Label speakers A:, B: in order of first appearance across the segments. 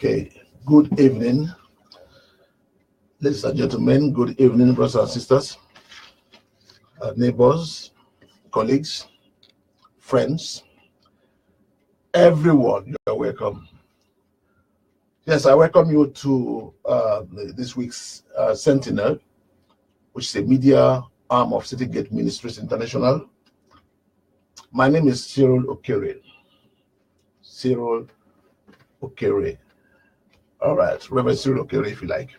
A: Okay, good evening, ladies and gentlemen. Good evening, brothers and sisters, neighbors, colleagues, friends, everyone. You are welcome. Yes, I welcome you to this week's Sentinel, which is a media arm of Citygate Ministries International. My name is Cyril Okere. Cyril Okere. All right, Reverend Cyril Okere, if you like.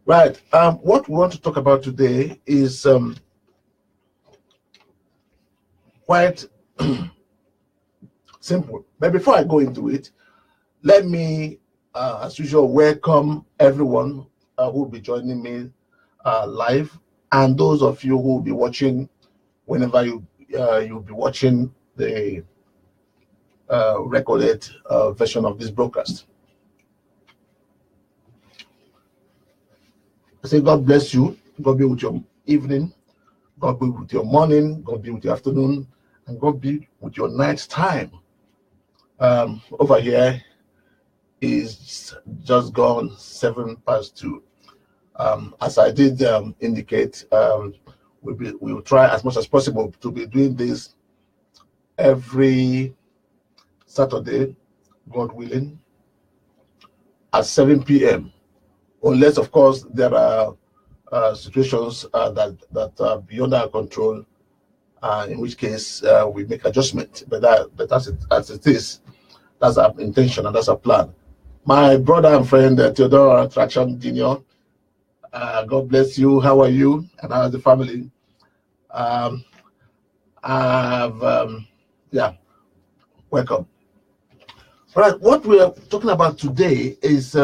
A: Right. What we want to talk about today is quite simple. But before I go into it, let me, as usual, welcome everyone who will be joining me live, and those of you who will be watching whenever you'll be watching the recorded version of this broadcast. I say God bless you. God be with your evening. God be with your morning. God be with your afternoon. And God be with your night time. Over here is just gone 2:07. As I did indicate, we will try as much as possible to be doing this every Saturday, God willing, at 7 p.m. Unless, of course, there are situations that are beyond our control, in which case we make adjustment. But as it is, that's our intention and that's our plan. My brother and friend Theodore Attraction Jr., God bless you. How are you? And how's the family? Yeah, welcome. All right, what we are talking about today is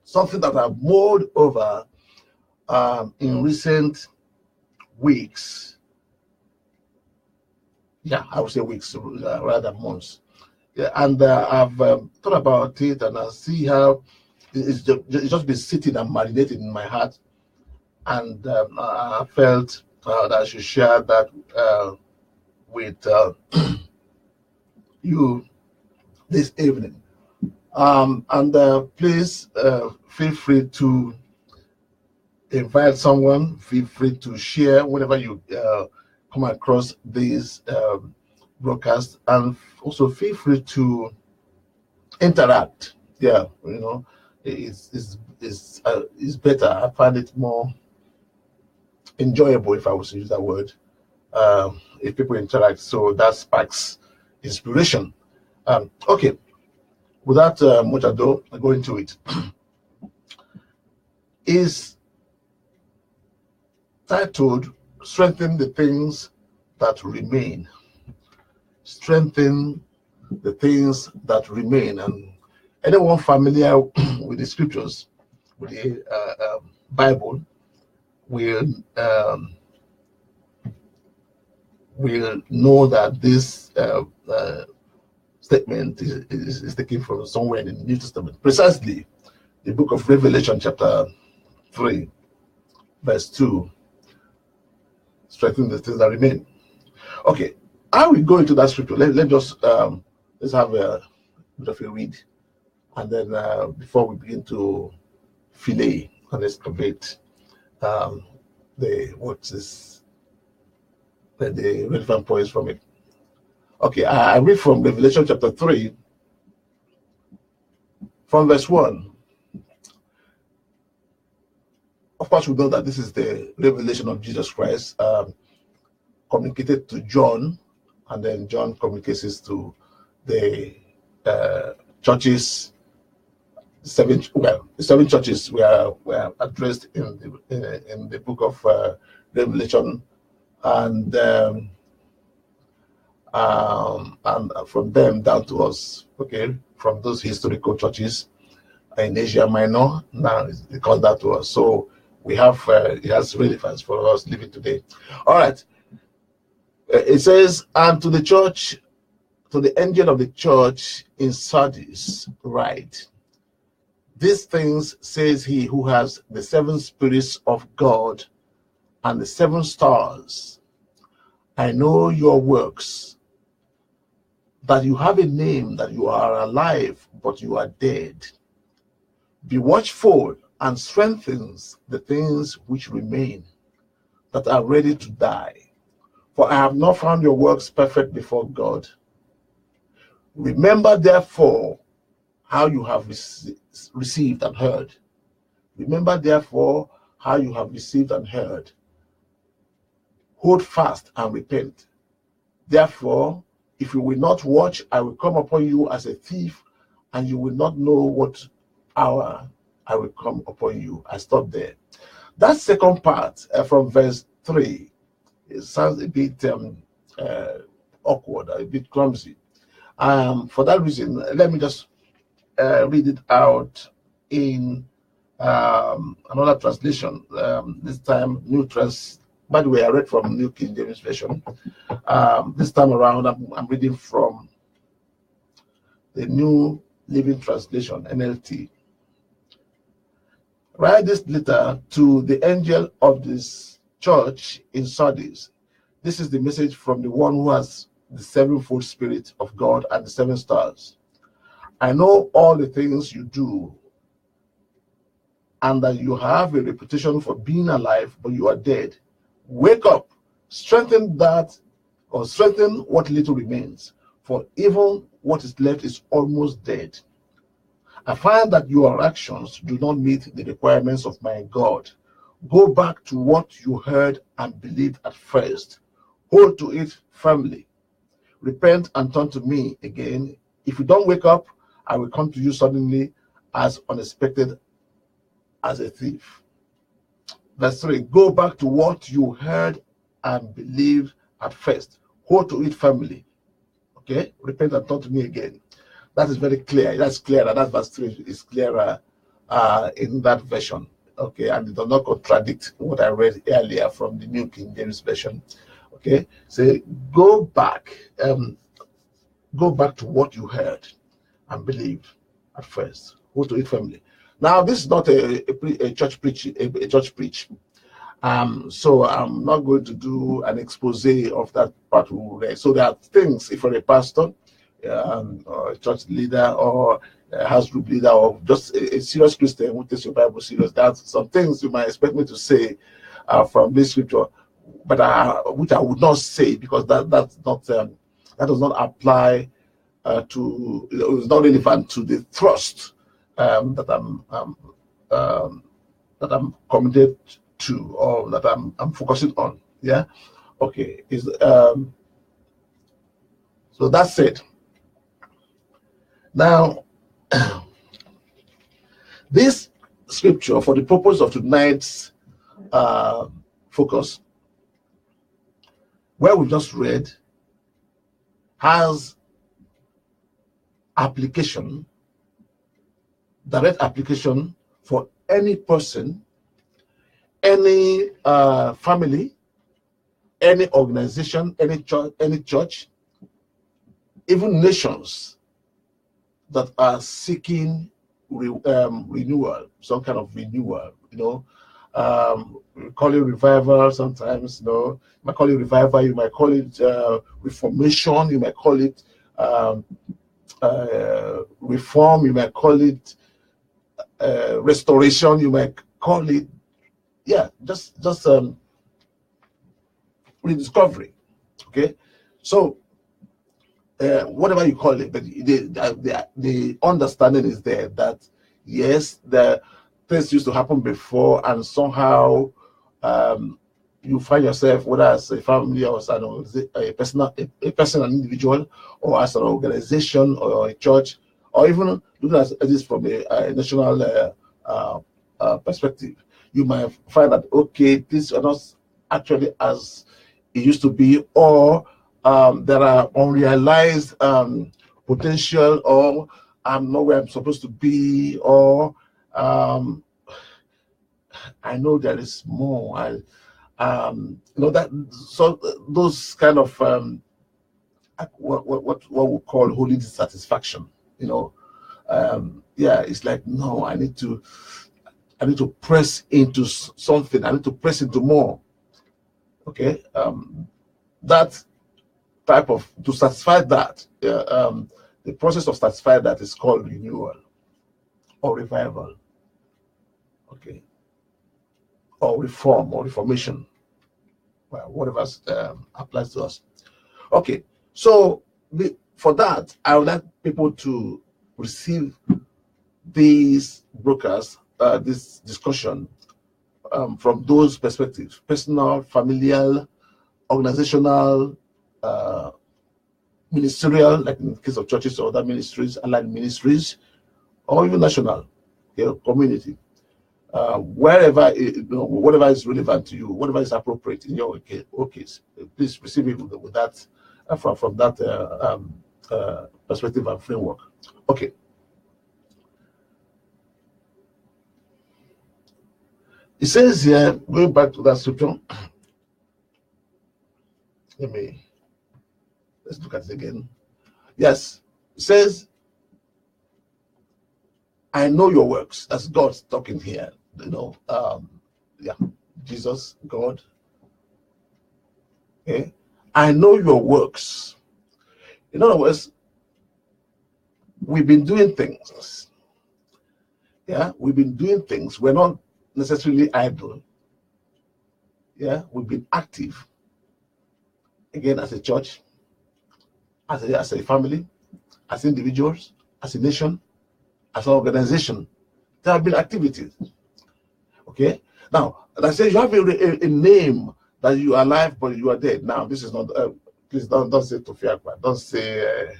A: something that I've mulled over in recent weeks. Yeah, I would say weeks rather than months. Yeah, and I've thought about it, and I see how it's just been sitting and marinating in my heart. And I felt that I should share that with you this evening. Please feel free to invite someone. Feel free to share whenever you come across these broadcasts, and also feel free to interact. Yeah, you know, it's better. I find it more enjoyable, if I was to use that word, if people interact. So that sparks inspiration. Okay. Without much ado, I go into it. Is titled "Strengthen the Things That Remain." Strengthen the things that remain. And anyone familiar with the scriptures, with the Bible, will know that this statement is taken from somewhere in the New Testament, precisely the book of Revelation, chapter 3, verse 2. Strengthen the things that remain. Okay, I will go into that scripture. Let's have a bit of a read, and then before we begin to fillet and excavate the relevant points from it. Okay, I read from Revelation chapter 3, from verse 1. Of course, we know that this is the revelation of Jesus Christ, communicated to John, and then John communicates it to the churches. Seven churches were addressed in the book of Revelation, and from them down to us. Okay, from those historical churches in Asia Minor, now it comes down to us. So we have it has relevance for us living today. All right. It says, "And to the church, to the angel of the church in Sardis, write: These things says he who has the 7 spirits of God and the 7 stars. I know your works, that you have a name, that you are alive, but you are dead. Be watchful and strengthens the things which remain, that are ready to die. For I have not found your works perfect before God. Remember therefore how you have received and heard. Remember therefore how you have received and heard. Hold fast and repent. Therefore, if you will not watch, I will come upon you as a thief, and you will not know what hour I will come upon you. I stop there. That second part from verse 3, it sounds a bit awkward, a bit clumsy. For that reason, let me just read it out in another translation. This time, by the way, I read from New King James Version. This time around, I'm reading from the New Living Translation, NLT. Write this letter to the angel of this church in Sardis. This is the message from the one who has the sevenfold Spirit of God and the 7 stars. I know all the things you do, and that you have a reputation for being alive, but you are dead. Wake up, strengthen what little remains, for even what is left is almost dead. I find that your actions do not meet the requirements of my God. Go back to what you heard and believed at first. Hold to it firmly. Repent and turn to me again. If you don't wake up, I will come to you suddenly, as unexpected as a thief. Verse 3, go back to what you heard and believed at first. Hold to it firmly. Okay? Repent and turn to me again. That is very clear. That's clearer. That verse 3 is clearer in that version. Okay? And it does not contradict what I read earlier from the New King James Version. Okay? So go back to what you heard and believed at first. Hold to it firmly. Now, this is not a church preach. So I'm not going to do an expose of that part we read. So there are things, if you're a pastor, or a church leader, or a house group leader, or just a serious Christian who takes your Bible serious, that's some things you might expect me to say from this scripture, but which I would not say, because that does not apply to, it's not relevant to the thrust that I'm committed to, or that I'm focusing on. Yeah, okay. So that's it. Now, this scripture, for the purpose of tonight's focus, where we just read, has application, direct application for any person, any family, any organization, any church, even nations that are seeking renewal, some kind of renewal. We call it revival sometimes. You might call it revival. You might call it reformation. You might call it reform. You might call it restoration. You might call it, just rediscovery. Okay, so whatever you call it, but the understanding is there that yes, the things used to happen before, and somehow you find yourself, whether as a family or as a person, an individual, or as an organization or a church, or even looking at this from a national perspective, you might find that, okay, things are not actually as it used to be, or there are unrealized potential, or I'm not where I'm supposed to be, or I know there is more. So those kind of what we call holy dissatisfaction. It's like, no, I need to press into something. I need to press into more. Okay, that type of, to satisfy that, the process of satisfy that is called renewal or revival, okay, or reform or reformation, well, whatever applies to us. Okay, so for that, I would like people to receive these brokers, this discussion from those perspectives: personal, familial, organizational, ministerial, like in the case of churches or other ministries, allied ministries, or even national, community. Wherever, whatever is relevant to you, whatever is appropriate in your case, please receive it with that, from that perspective and framework. Okay. It says here, going back to that scripture, let's look at it again. Yes, it says, I know your works. That's God talking here. Yeah, Jesus, God. Okay, I know your works. In other words, we've been doing things. Yeah, we've been doing things. We're not necessarily idle. Yeah, we've been active. Again, as a church, as a family, as individuals, as a nation, as an organization, there have been activities. Okay. Now, like I say, you have a name that you are alive, but you are dead. Now, this is not. Please don't say Tofiakwa. Don't say.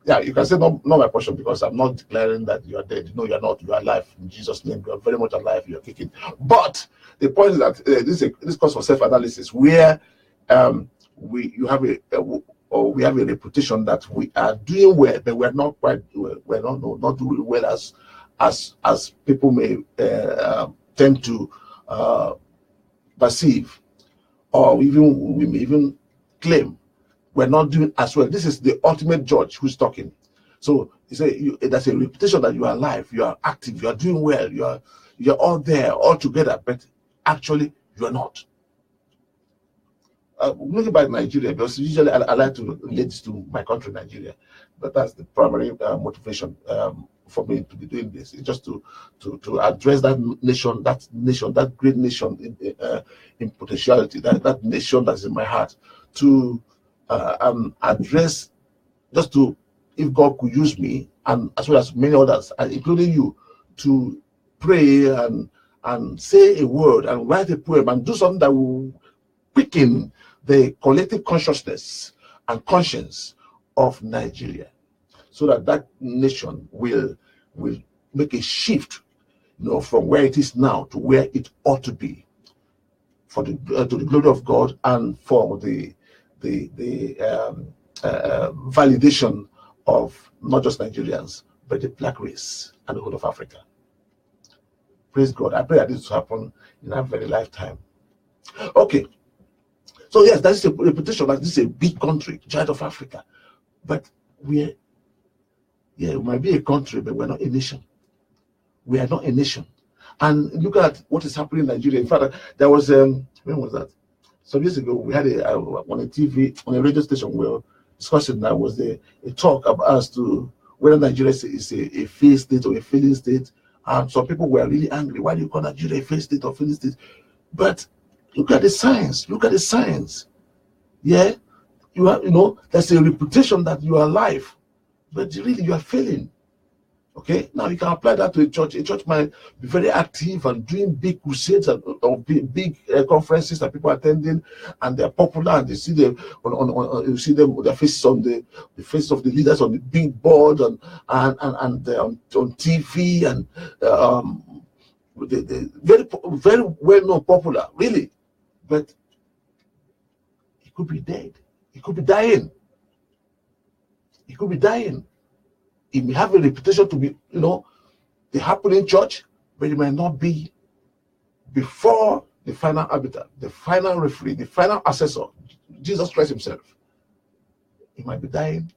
A: Yeah, you can say not my portion, because I'm not declaring that you are dead. No, you are not. You are alive in Jesus' name. You are very much alive. You are kicking. But the point is that this calls for self-analysis, where we have a reputation that we are doing well, but we're not quite we're not doing well as people may tend to perceive, or we may even claim we're not doing as well. This is the ultimate judge who's talking. So that's a reputation that you are alive, you are active, you are doing well, you're all there, all together, but actually you are not. Looking back at Nigeria, because usually I like to relate this to my country, Nigeria, but that's the primary motivation for me to be doing this. It's just to address that nation, that great nation in potentiality, that nation that's in my heart, to address, just to, if God could use me, and as well as many others, including you, to pray and say a word and write a poem and do something that will quicken the collective consciousness and conscience of Nigeria, so that nation will make a shift, from where it is now to where it ought to be, for to the glory of God, and for the validation of not just Nigerians, but the black race and the whole of Africa. Praise God. I pray that this will happen in our very lifetime. Okay. So yes, that is a reputation that this is a big country, giant of Africa. But we might be a country, but we're not a nation. We are not a nation. And look at what is happening in Nigeria. In fact, there was when was that? Some years ago, we had on a TV, on a radio station, we were discussing that was a talk about as to whether Nigeria is a failed state or a failing state. And some people were really angry. Why do you call Nigeria a failed state or failing state? But look at the science. Look at the science. Yeah, there's a reputation that you are alive, but really you are failing. Okay, now you can apply that to a church. A church might be very active and doing big crusades or big conferences that people are attending, and they're popular, and you see them you see them, their faces on the face of the leaders on the big board and on TV, and they very well known, popular, really, but he could be dead. He could be dying. He could be dying. It may have a reputation to be, the happening church, but it might not be before the final arbiter, the final referee, the final assessor, Jesus Christ himself. He might be dying.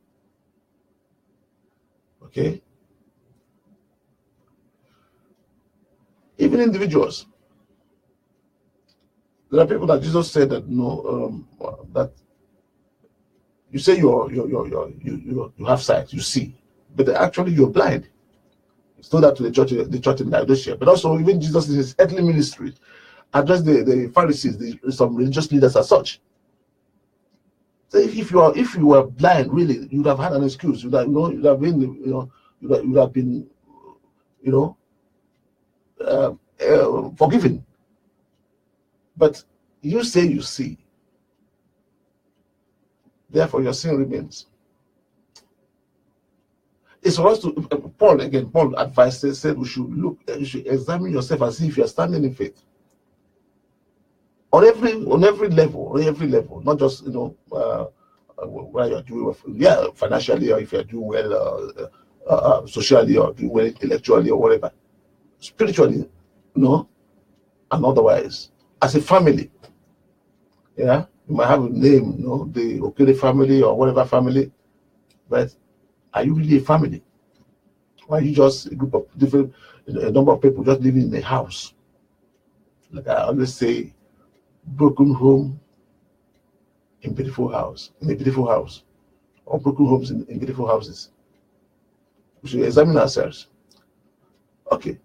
A: Okay? Even individuals. There are people that Jesus said that You say you have sight, you see, but actually you're blind. He told that to the church in Laodicea. But also, even Jesus in his earthly ministry addressed the Pharisees, some religious leaders as such. So if you were blind, really, you'd have had an excuse. You'd have been forgiven. But you say you see, therefore your sin remains. It's for us to Paul advised, said you should examine yourself and see if you are standing in faith. On every level, not just where you're doing well, financially, or if you're doing well socially, or doing well intellectually, or whatever, spiritually, and otherwise, as a family, you might have a name, the Okere family or whatever family, but are you really a family? Or are you just a group of a number of people just living in a house? Like I always say, broken home in a beautiful house, or broken homes in beautiful houses. We should examine ourselves. Okay.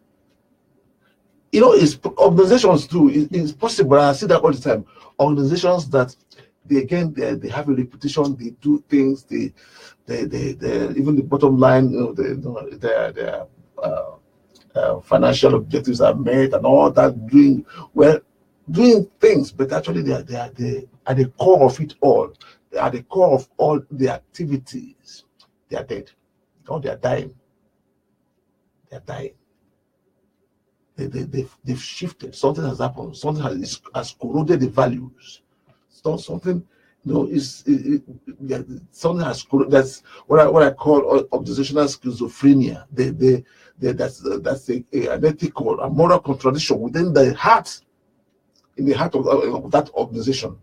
A: It's organizations too. It's possible. I see that all the time. Organizations that they have a reputation. They do things. They even the bottom line. Their financial objectives are met and all that. Doing things, but actually they are at the core of it all. At the core of all the activities, they are dead. Or they are dying. They are dying. They've shifted. Something has happened. Something has corroded the values. Something something has corroded. That's what I call organizational schizophrenia. That's an ethical, a moral contradiction within the heart. In the heart of that organization,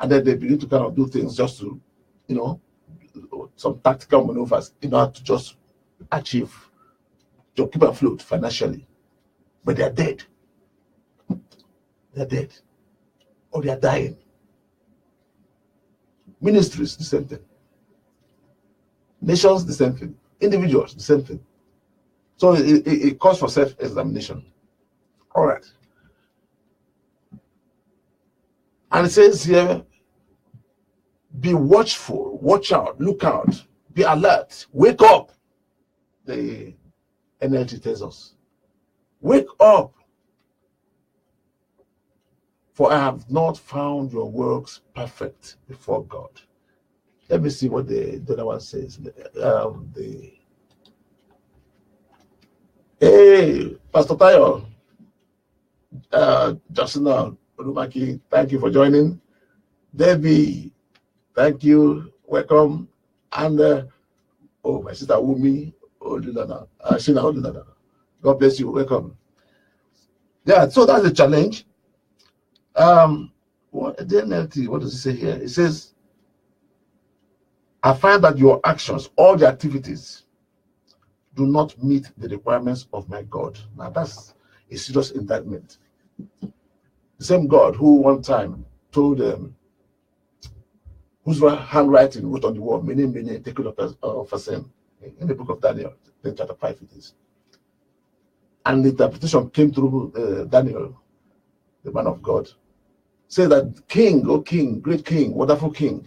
A: and then they begin to kind of do things just to, some tactical maneuvers in order to just achieve, to keep afloat financially, but they are dead. They're dead, or they are dying. Ministries, the same thing. Nations, the same thing. Individuals, the same thing. So it calls for self-examination. All right. And it says here, be watchful, watch out, look out, be alert, wake up. The NLT tells us, wake up, for I have not found your works perfect before God. Let me see what the other one says. Hey, Pastor Tayo, Justina Olumaki, thank you for joining. Debbie, thank you, welcome. And my sister Wumi Odilana, Shina Odilana, God bless you, welcome. Yeah, so that's a challenge. What does it say here? It says, I find that your actions, all the activities, do not meet the requirements of my God. Now that's a serious indictment. The same God who one time told whose handwriting wrote on the wall, many, take it of a sin, in the book of Daniel, chapter 5 it is. And the interpretation came through Daniel, the man of God, say that King, oh King, great King, wonderful King,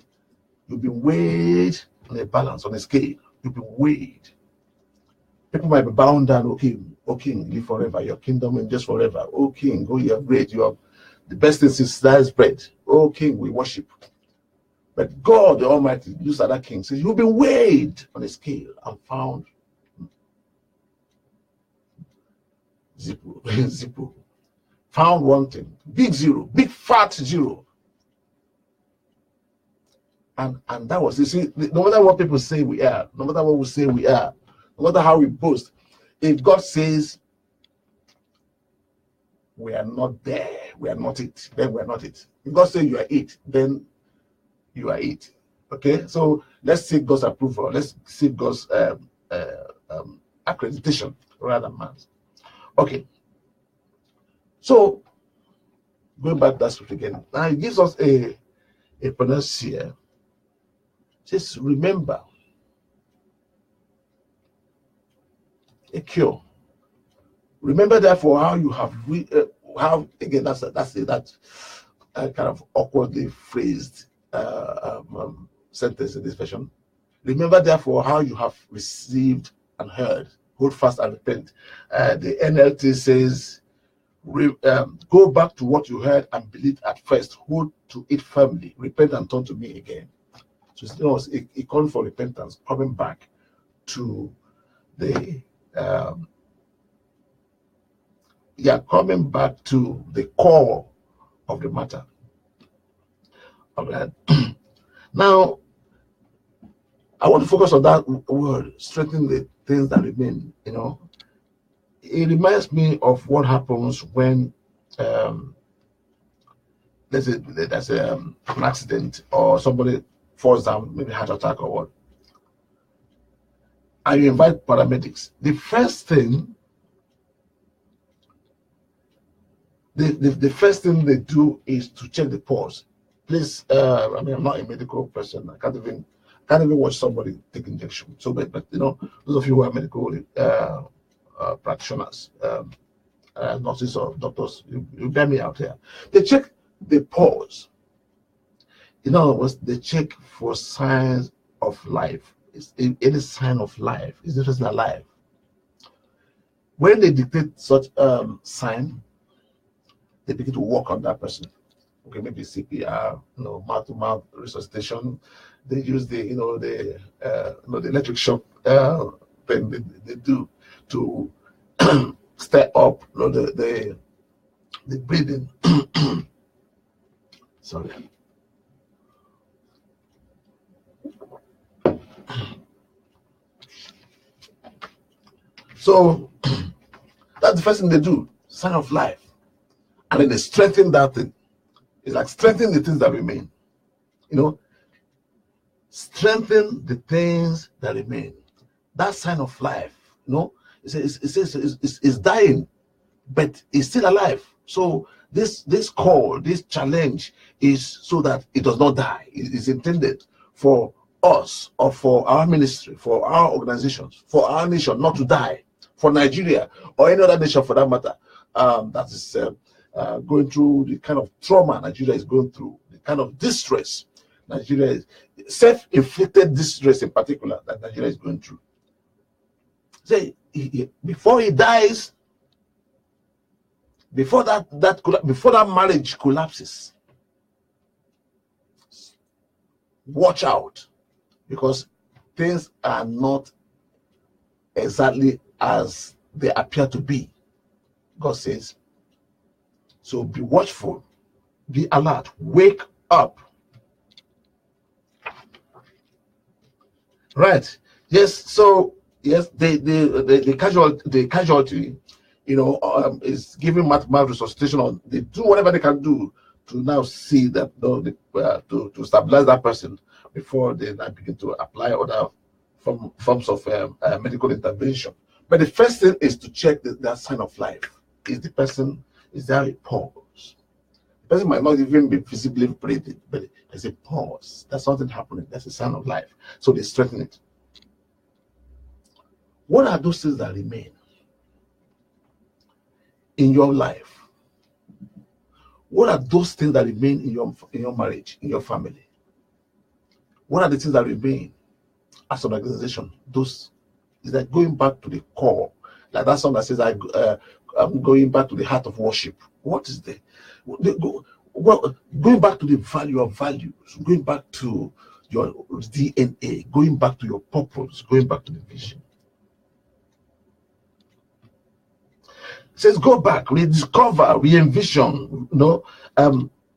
A: you've been weighed on a balance, on a scale. You've been weighed. People might be bound down, oh King, live forever. Your kingdom endures forever. Oh King, oh, you're great. You are the best thing since sliced bread. Oh King, we worship. But God, the Almighty, used other King, says, you've been weighed on a scale and found zippo. Found wanting. Big zero. Big fat zero. And that was, you see, no matter what people say we are, no matter what we say we are, no matter how we boast, if God says we are not there, we are not it, then we are not it. If God says you are it, then you are it. Okay, so let's seek God's approval. Let's seek God's accreditation rather than man's. Okay, so going back to that script again, now it gives us a panacea Just remember a cure. Remember therefore how you have how again that's that kind of awkwardly phrased sentence in this version. Remember therefore how you have received and heard. Hold fast and repent. The NLT says, go back to what you heard and believed at first. Hold to it firmly. Repent and turn to me again. So it calls for repentance, coming back to the coming back to the core of the matter. Alright. Now, I want to focus on that word, strengthening the things that remain. You know, it reminds me of what happens when, let's say, there's an accident or somebody falls down, maybe heart attack or what, and you invite paramedics. The first thing, the first thing they do is to check the pulse. Please, I mean, I'm not a medical person. I can't even watch somebody take injection. So, but you know, those of you who are medical practitioners, nurses or doctors, you bear me out here. They check the pulse. In other words, they check for signs of life. Any sign of life. Is the person alive? When they detect such sign, they begin to work on that person. Okay, maybe CPR, you know, mouth-to-mouth resuscitation. They use the electric shock thing they do to stir up, you know, the breathing. Sorry. So that's the first thing they do, sign of life. And then they strengthen that thing. It's like strengthening the things that remain. You know, strengthen the things that remain. That sign of life, you know, it says it's dying, but it's still alive. So this call, this challenge is so that it does not die. It is intended for us or for our ministry, for our organizations, for our nation not to die, for Nigeria or any other nation for that matter, that is going through the kind of trauma Nigeria is going through, the kind of distress Nigeria is, self-inflicted distress in particular that Nigeria is going through. Say, before he dies, before that marriage collapses, watch out, because things are not exactly as they appear to be. God says, so be watchful, be alert, wake up. Right? Yes. So yes, the casualty, you know, is giving mathematical resuscitation, or they do whatever they can do to now see that to stabilize that person before they now begin to apply other forms of medical intervention. But the first thing is to check that sign of life. Is there a pause? The person might not even be visibly breathing, but there's a pause. There's something happening. That's a sign of life. So they strengthen it. What are those things that remain in your life? What are those things that remain in your marriage, in your family? What are the things that remain as an organization? Those is that going back to the core, like that song that says, I'm going back to the heart of worship. What is going back to the value of values, going back to your DNA, going back to your purpose, going back to the vision. It says, go back, rediscover, re-envision, you know,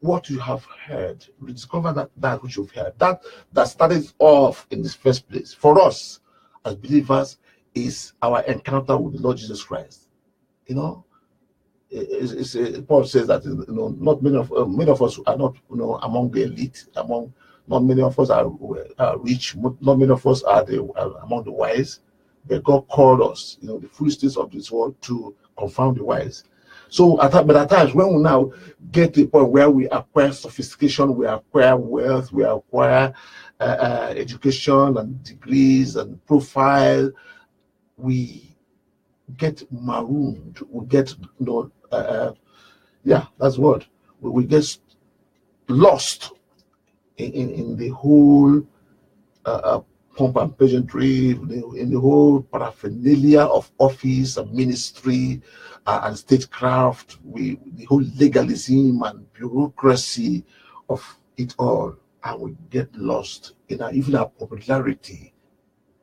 A: what you have heard, rediscover that which you've heard, that started off in this first place. For us as believers, is our encounter with the Lord Jesus Christ. You know, Paul says that, you know, not many of us are not, you know, among the elite, not many of us are rich, not many of us are among the wise, but God called us, you know, the foolishness of this world to confound the wise. So but at times when we now get to the point where we acquire sophistication, we acquire wealth, we acquire education and degrees and profile, we get marooned. We get yeah, that's the word. We get lost in the whole pomp and pageantry, in the whole paraphernalia of office and ministry and statecraft, the whole legalism and bureaucracy of it all, and we get lost in even our popularity,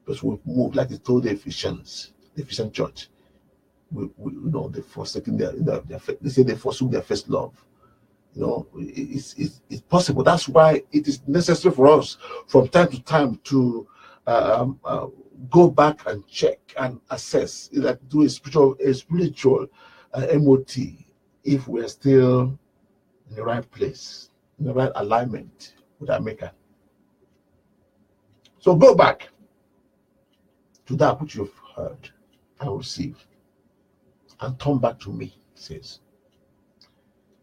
A: because we've moved, like they told the Ephesian church. They forsaken they say they forsook their first love. It's possible. That's why it is necessary for us from time to time to go back and check and assess, like do a spiritual MOT, if we're still in the right place, in the right alignment with our Maker. So go back to that which you've heard and received, and turn back to me, it says.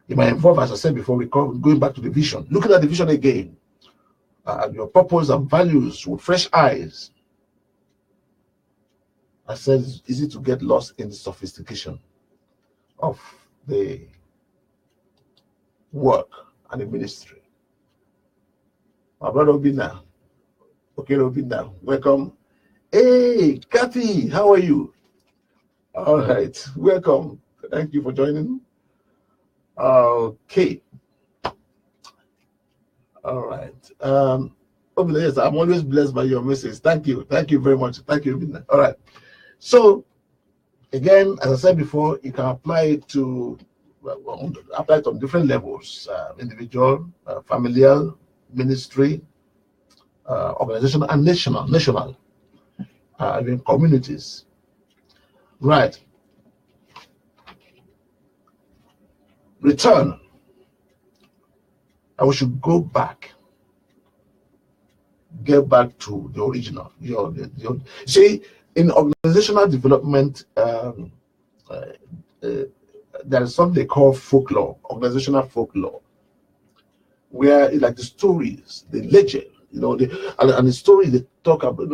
A: It might involve, as I said before, going back to the vision, looking at the vision again, and your purpose and values with fresh eyes. I said it's easy to get lost in the sophistication of the work and the ministry. My brother Obina, Obina, welcome. Hey, Kathy, how are you? All right, welcome. Thank you for joining. Okay. All right. Yes, I'm always blessed by your message. Thank you. Thank you very much. Thank you. All right. So, again, as I said before, you can apply it to on different levels: individual, familial, ministry, organizational, and national, even communities. Right. Return. And we should go back. Get back to the original. See, in organizational development, there is something they call folklore, organizational folklore, where it's like the stories, the legend, and the story they talk about.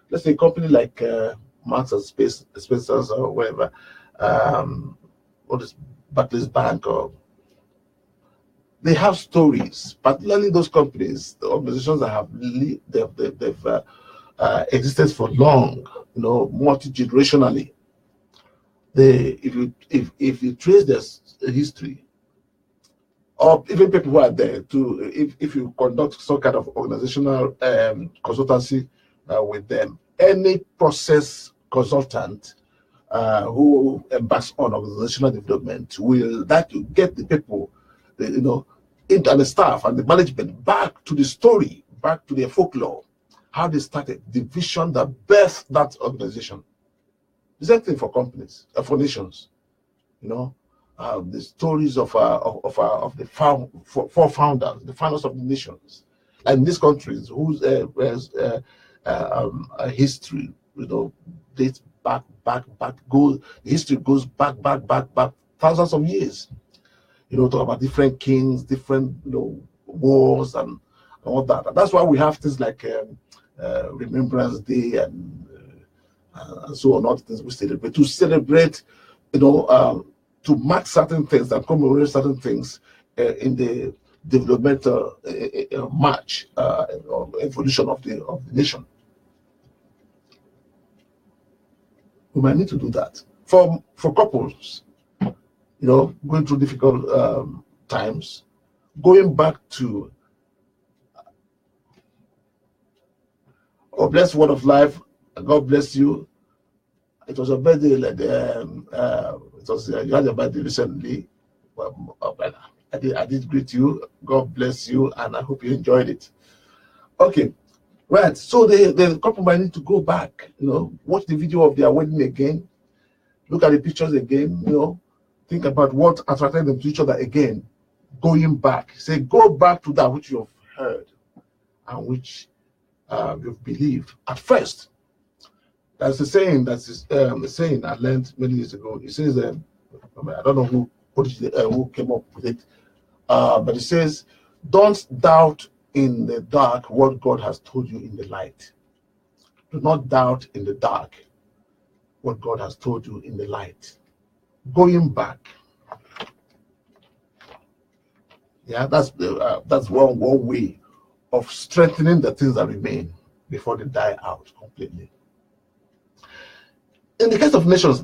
A: Let's say a company like Marks and Spencer's or whatever, what is Barclays Bank, or they have stories, particularly those companies, the organizations that have existed for long, multi-generationally. If you trace their history, or even people who are there too, if you conduct some kind of organizational consultancy with them, any process consultant who embarks on organizational development will get the people, and the staff and the management back to the story, back to their folklore, how they started, the vision that birthed that organization. The same thing for companies, for nations. The stories of the four founders, the founders of the nations, and these countries whose history, dates back. The history goes back thousands of years. Talk about different kings, different wars and all that. And that's why we have things like Remembrance Day and so on. Other things we celebrate to mark certain things and commemorate certain things in the developmental march or evolution of the nation. We might need to do that for couples, going through difficult times, going back to blessed word of life. God bless you. It was a birthday, you had your birthday recently. I did greet you. God bless you, and I hope you enjoyed it. Okay, right. So the couple might need to go back, watch the video of their wedding again, look at the pictures again, think about what attracted them to each other again, going back. Say, go back to that which you've heard and which you've believed at first. There's a saying a saying I learned many years ago. It says, I don't know who came up with it, but it says, "Don't doubt in the dark what God has told you in the light. Do not doubt in the dark what God has told you in the light." Going back, yeah, that's one way of strengthening the things that remain before they die out completely. In the case of nations,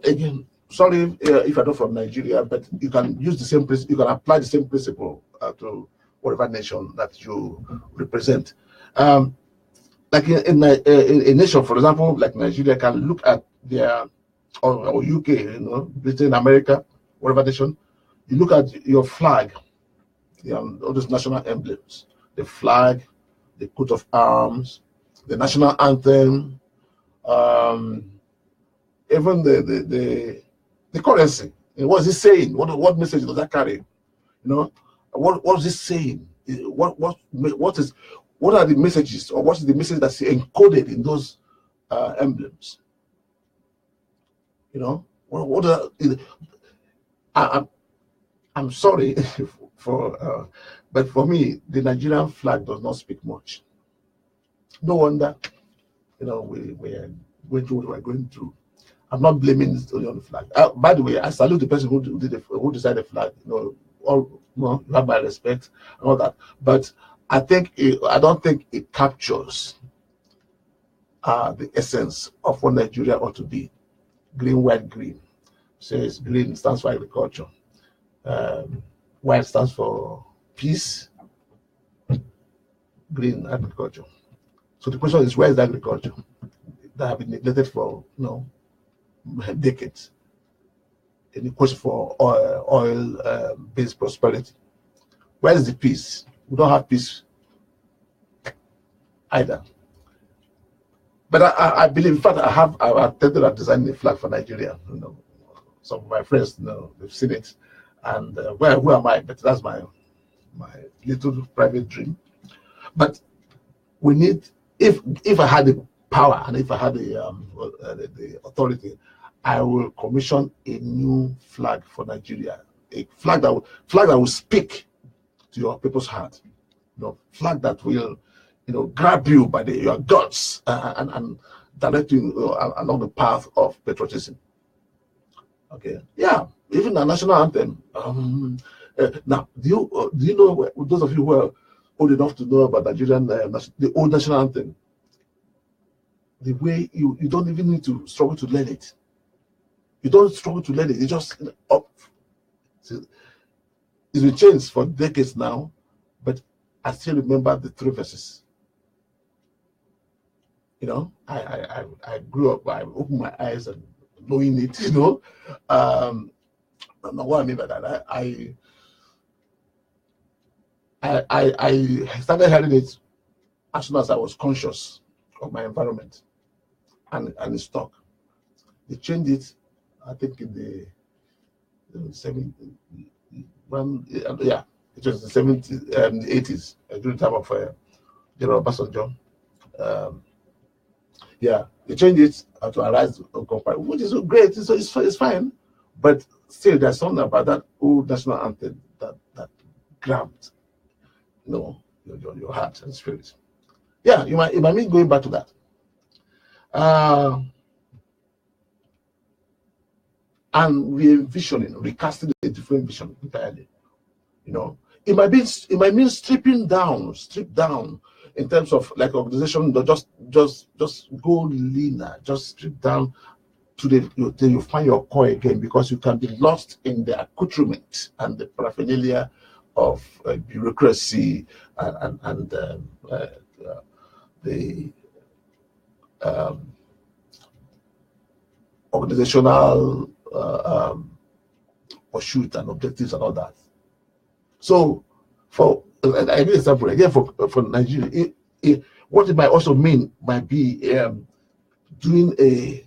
A: again, sorry if I'm not from Nigeria, but you can use the same principle. You can apply the same principle to whatever nation that you represent. Like in a nation, for example, like Nigeria, can look at their or UK, Britain, America, whatever nation. You look at your flag, all those national emblems, the flag, the coat of arms, the national anthem, even the currency. What is it saying? What message does that carry? What is it saying? What are the messages, or what is the message that's encoded in those emblems? I'm sorry but for me, the Nigerian flag does not speak much. No wonder, we are going through what we're going through. I'm not blaming this only on the flag. By the way, I salute the person who decided the flag. You have my respect and all that. But I don't think it captures the essence of what Nigeria ought to be. Green, white, green. Says green stands for agriculture. White stands for peace. Green, agriculture. So the question is, where is the agriculture that have been neglected for decades? And the question for oil-based prosperity. Where is the peace? We don't have peace either. But I believe, in fact, I've attempted at designing a flag for Nigeria. Some of my friends, they've seen it, and who am I? But that's my little private dream. But we need, if I had the power and if I had the authority, I will commission a new flag for Nigeria, a flag that will speak to your people's heart, flag that will grab you by your guts and direct you along the path of patriotism. Okay, yeah, even the national anthem. Now, do you know, those of you who are old enough to know about Nigerian, the old national anthem, the way you don't even need to struggle to learn it. You don't struggle to learn it. You just up. It's been changed for decades now, but I still remember the 3 verses. I grew up. I opened my eyes and knowing it. What I mean by that, I started hearing it as soon as I was conscious of my environment, and it stuck. They changed it, I think, in the 70s. Yeah, it was the 70s, 80s, during the time of General Obasanjo. Yeah, they changed it to Arise, which is great. It's fine, but still, there's something about that old national anthem that grabbed, your heart and spirit. Yeah, it might mean going back to that. And recasting a different vision entirely. It might mean strip down in terms of like organization, just go leaner, just strip down till you find your core again, because you can be lost in the accoutrement and the paraphernalia of bureaucracy and the organizational pursuit and objectives and all that. So, I give an example again for Nigeria. What it might also mean might be doing a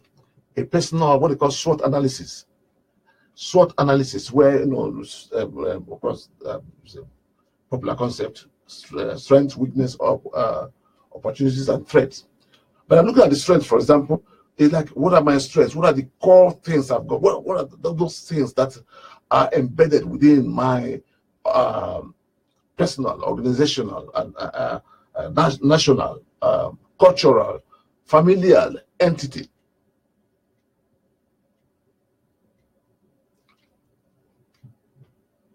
A: personal, what they call SWOT analysis. SWOT analysis, where of course, popular concept, strength, weakness, opportunities, and threats. But I'm looking at the strength, for example, It's like, what are my strengths? What are the core things I've got? What are those things that are embedded within my personal, organizational, and national, cultural, familial entity?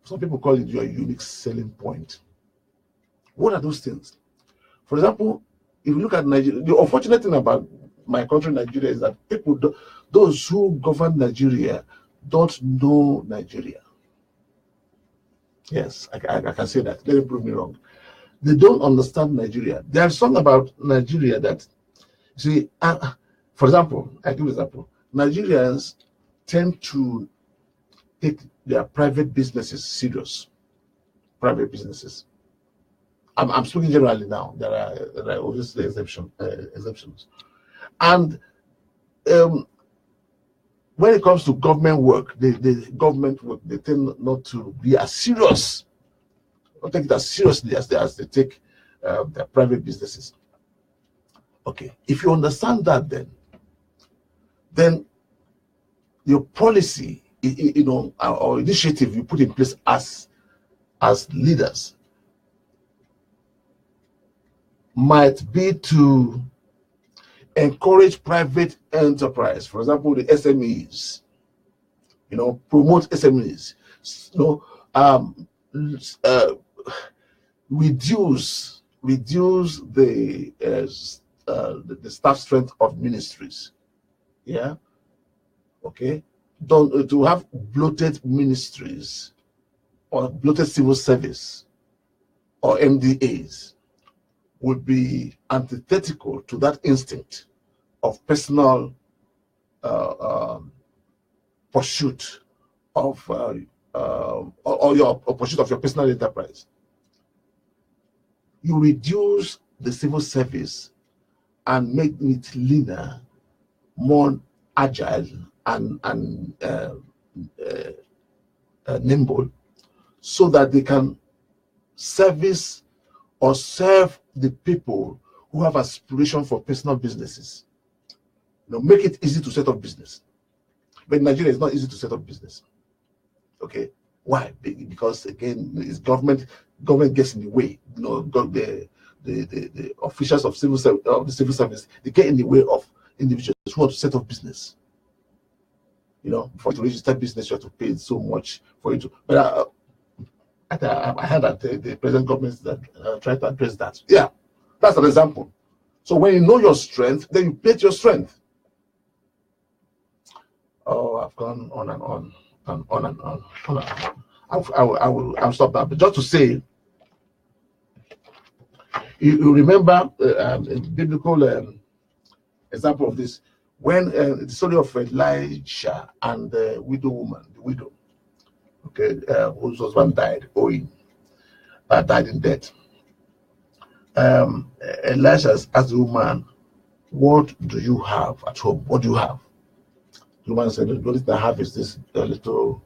A: Some people call it your unique selling point. What are those things? For example, if you look at Nigeria, the unfortunate thing about my country, Nigeria, is that people, those who govern Nigeria, don't know Nigeria. Yes, I can say that. Let me prove me wrong. They don't understand Nigeria. There's something about Nigeria that, see, for example, I give an example. Nigerians tend to take their private businesses serious. Private businesses. I'm speaking generally now. There are obviously exceptions. And when it comes to government work, the government work, they tend not to be as serious, or take it as seriously as they take their private businesses. Okay, if you understand that, then your policy, or initiative you put in place as leaders might be to encourage private enterprise. For example, the SMEs, promote SMEs, reduce the staff strength of ministries. Yeah. Okay. Don't to have bloated ministries or bloated civil service or MDAs would be antithetical to that instinct of personal pursuit of or pursuit of your personal enterprise. You reduce the civil service and make it leaner, more agile, and nimble, so that they can service or serve the people who have aspiration for personal businesses. Make it easy to set up business. But in Nigeria, it's not easy to set up business. Okay, why? Because again, it's government gets in the way. The officials of the civil service, they get in the way of individuals who want to set up business. For you to register business, you have to pay so much for you to. But I heard that the present government that try to address that. Yeah, that's an example. So when you know your strength, then you play to your strength. Oh, I've gone on and on and on and on. I'll stop that. But just to say, you remember a biblical example of this, when the story of Elijah and the widow, okay, whose husband died died in debt. Elijah asked the woman, "What do you have at home? What do you have?" The woman said, "The only thing I have is this little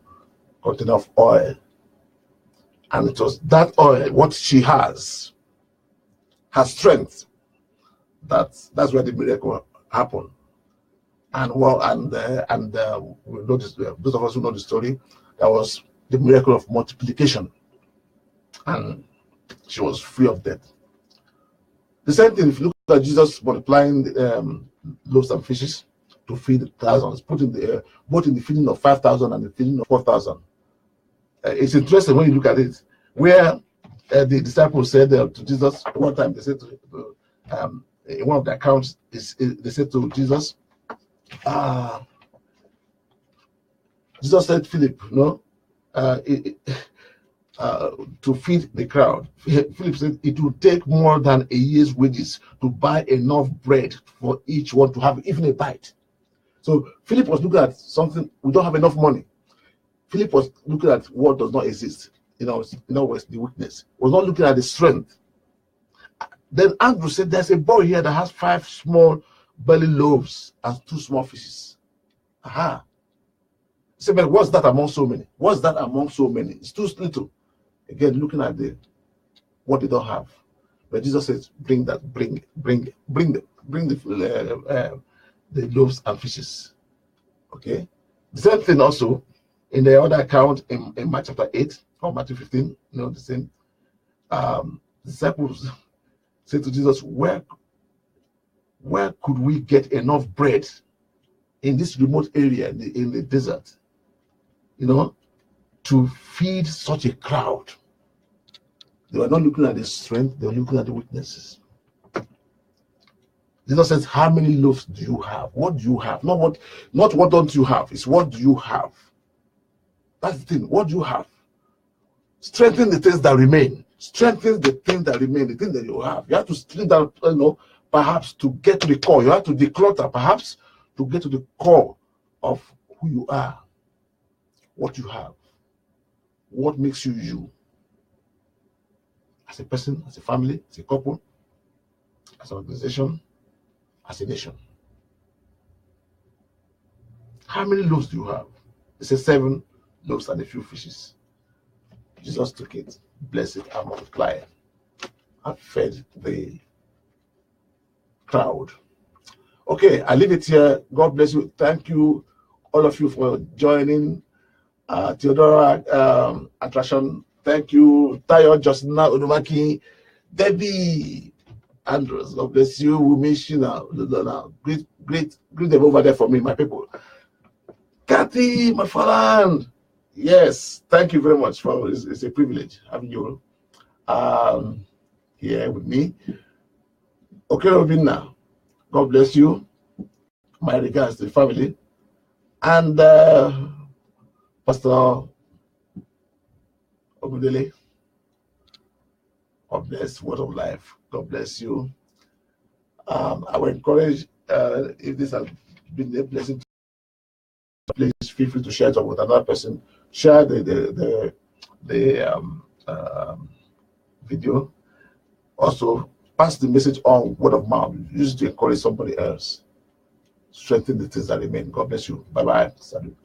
A: container of oil." And it was that oil, what she has, her strength. That's where the miracle happened. And we noticed, those of us who know the story, that was the miracle of multiplication, and she was free of debt. The same thing, if you look at Jesus multiplying loaves and fishes to feed thousands, both in the feeding of 5,000 and the feeding of 4,000. It's interesting when you look at it, where the disciples said to Jesus one time, they said in one of the accounts, they said to Jesus, Jesus said, Philip, to feed the crowd. Philip said it will take more than a year's wages to buy enough bread for each one to have even a bite. So Philip was looking at something, we don't have enough money. Philip was looking at what does not exist. In other words, the weakness. Was not looking at the strength. Then Andrew said, there's a boy here that has 5 small belly loaves and 2 small fishes. Aha. He said, but what's that among so many? What's that among so many? It's too little. Again, looking at what they don't have. But Jesus says, bring the the loaves and fishes. Okay. The same thing also in the other account in Matthew chapter 8 or Matthew 15, the same. Disciples said to Jesus, where could we get enough bread in this remote area in the desert, to feed such a crowd? They were not looking at the strength, they were looking at the weaknesses. Jesus says, how many loaves do you have? What do you have? Not what don't you have, it's what do you have? That's the thing. What do you have? Strengthen the things that remain. Strengthen the things that remain, the things that you have. You have to strengthen that, perhaps to get to the core. You have to declutter, perhaps, to get to the core of who you are, what you have, what makes you you. As a person, as a family, as a couple, as an organization, as a nation. How many loaves do you have? It says 7 loaves and a few fishes. Jesus took it, blessed it, and multiplied it, and fed the crowd. Okay, I leave it here. God bless you. Thank you, all of you, for joining. Theodora Attraction. Thank you, Tayo, Justina, Onumaki, Debbie, Andrews. God bless you. We miss you now. Greet them over there for me, my people. Kathy, my friend. Yes, thank you very much. It's a privilege having you here with me. Okay, Robina, God bless you. My regards to the family. And Pastor Obudele, God bless, Word of Life. God bless you. I will encourage, if this has been a blessing, please feel free to share it with another person. Share the video. Also, pass the message on word of mouth. Use it to encourage somebody else. Strengthen the things that remain. God bless you. Bye-bye. Salut.